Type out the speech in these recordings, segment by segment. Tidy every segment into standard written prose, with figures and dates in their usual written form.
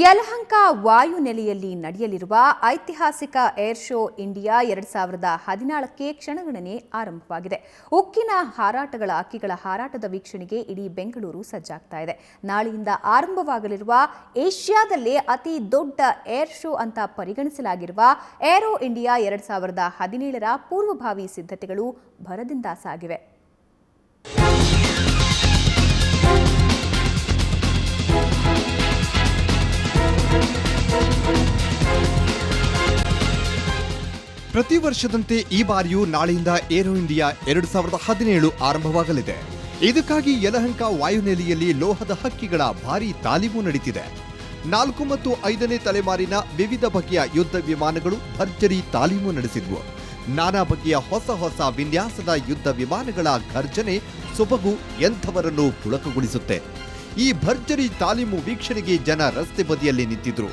ಯಲಹಂಕ ವಾಯುನೆಲೆಯಲ್ಲಿ ನಡೆಯಲಿರುವ ಐತಿಹಾಸಿಕ air show India 2014ಕ್ಕೆ ಕ್ಷಣಗಣನೆ ಆರಂಭವಾಗಿದೆ. ಉಕ್ಕಿನ ಹಾರಾಟಗಳ ಹಕ್ಕಿಗಳ ಹಾರಾಟದ ವೀಕ್ಷಣೆಗೆ ಇಡೀ ಬೆಂಗಳೂರು ಸಜ್ಜಾಗ್ತಾ ಇದೆ. ನಾಳೆಯಿಂದ ಆರಂಭವಾಗಲಿರುವ ಏಷ್ಯಾದಲ್ಲೇ ಅತಿ ದೊಡ್ಡ ಏರ್ ಶೋ ಅಂತ ಪರಿಗಣಿಸಲಾಗಿರುವ ಏರೋ ಇಂಡಿಯಾ 2017ರ ಪೂರ್ವಭಾವಿ ಸಿದ್ಧತೆಗಳು ಭರದಿಂದ ಸಾಗಿವೆ. ಪ್ರತಿ ವರ್ಷದಂತೆ ಈ ಬಾರಿಯೂ ನಾಳೆಯಿಂದ ಏರೋ ಇಂಡಿಯಾ 2017 ಆರಂಭವಾಗಲಿದೆ. ಇದಕ್ಕಾಗಿ ಯಲಹಂಕ ವಾಯುನೆಲೆಯಲ್ಲಿ ಲೋಹದ ಹಕ್ಕಿಗಳ ಭಾರೀ ತಾಲೀಮು ನಡೆದಿದೆ. 4 ಮತ್ತು 5ನೇ ತಲೆಮಾರಿನ ವಿವಿಧ ಬಗೆಯ ಯುದ್ಧ ವಿಮಾನಗಳು ಭರ್ಜರಿ ತಾಲೀಮು ನಡೆಸಿದ್ವು. ನಾನಾ ಬಗೆಯ ಹೊಸ ವಿನ್ಯಾಸದ ಯುದ್ಧ ವಿಮಾನಗಳ ಘರ್ಜನೆ ಸೊಬಗು ಎಂಥವರನ್ನು ಪುಳಕಗೊಳಿಸುತ್ತೆ. ಈ ಭರ್ಜರಿ ತಾಲೀಮು ವೀಕ್ಷಣೆಗೆ ಜನ ರಸ್ತೆ ಬದಿಯಲ್ಲಿ ನಿಂತಿದ್ರು.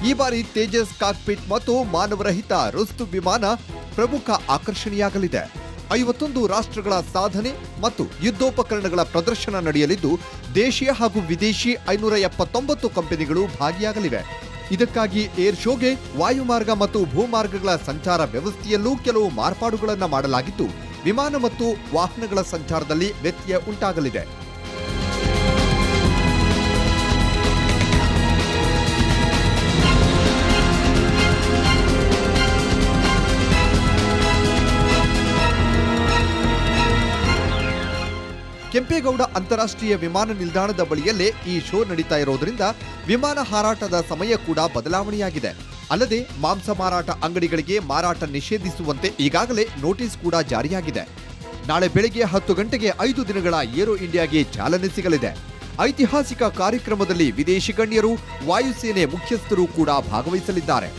ಈ ಬಾರಿ ತೇಜಸ್ ಕಾಕ್ಪಿಟ್ ಮತ್ತು ಮಾನವರಹಿತ ರುಸ್ತು ವಿಮಾನ ಪ್ರಮುಖ ಆಕರ್ಷಣೆಯಾಗಲಿದೆ. 51 ರಾಷ್ಟ್ರಗಳ ಸಾಧನೆ ಮತ್ತು ಯುದ್ಧೋಪಕರಣಗಳ ಪ್ರದರ್ಶನ ನಡೆಯಲಿದ್ದು, ದೇಶೀಯ ಹಾಗೂ ವಿದೇಶಿ 579 ಕಂಪನಿಗಳು ಭಾಗಿಯಾಗಲಿವೆ. ಇದಕ್ಕಾಗಿ ಏರ್ ಶೋಗೆ ವಾಯುಮಾರ್ಗ ಮತ್ತು ಭೂಮಾರ್ಗಗಳ ಸಂಚಾರ ವ್ಯವಸ್ಥೆಯಲ್ಲೂ ಕೆಲವು ಮಾರ್ಪಾಡುಗಳನ್ನು ಮಾಡಲಾಗಿದ್ದು, ವಿಮಾನ ಮತ್ತು ವಾಹನಗಳ ಸಂಚಾರದಲ್ಲಿ ವ್ಯತ್ಯಯ ಉಂಟಾಗಲಿದೆ. ಕೆಂಪೇಗೌಡ ಅಂತಾರಾಷ್ಟ್ರೀಯ ವಿಮಾನ ನಿಲ್ದಾಣದ ಬಳಿಯಲ್ಲೇ ಈ ಶೋ ನಡೀತಾ ಇರೋದ್ರಿಂದ ವಿಮಾನ ಹಾರಾಟದ ಸಮಯ ಕೂಡ ಬದಲಾವಣೆಯಾಗಿದೆ. ಅಲ್ಲದೆ ಮಾಂಸ ಮಾರಾಟ ಅಂಗಡಿಗಳಿಗೆ ಮಾರಾಟ ನಿಷೇಧಿಸುವಂತೆ ಈಗಾಗಲೇ ನೋಟಿಸ್ ಕೂಡ ಜಾರಿಯಾಗಿದೆ. ನಾಳೆ ಬೆಳಗ್ಗೆ 10 ಗಂಟೆಗೆ 5 ದಿನಗಳ ಏರೋ ಇಂಡಿಯಾಗೆ ಚಾಲನೆ ಸಿಗಲಿದೆ. ಐತಿಹಾಸಿಕ ಕಾರ್ಯಕ್ರಮದಲ್ಲಿ ವಿದೇಶಿ ಗಣ್ಯರು, ವಾಯುಸೇನೆ ಮುಖ್ಯಸ್ಥರು ಕೂಡ ಭಾಗವಹಿಸಲಿದ್ದಾರೆ.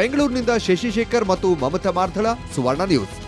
ಬೆಂಗಳೂರಿನಿಂದ ಶಶಿಶೇಖರ್ ಮತ್ತು ಮಮತಾ ಮಾರ್ಧಳ, ಸುವರ್ಣ ನ್ಯೂಸ್.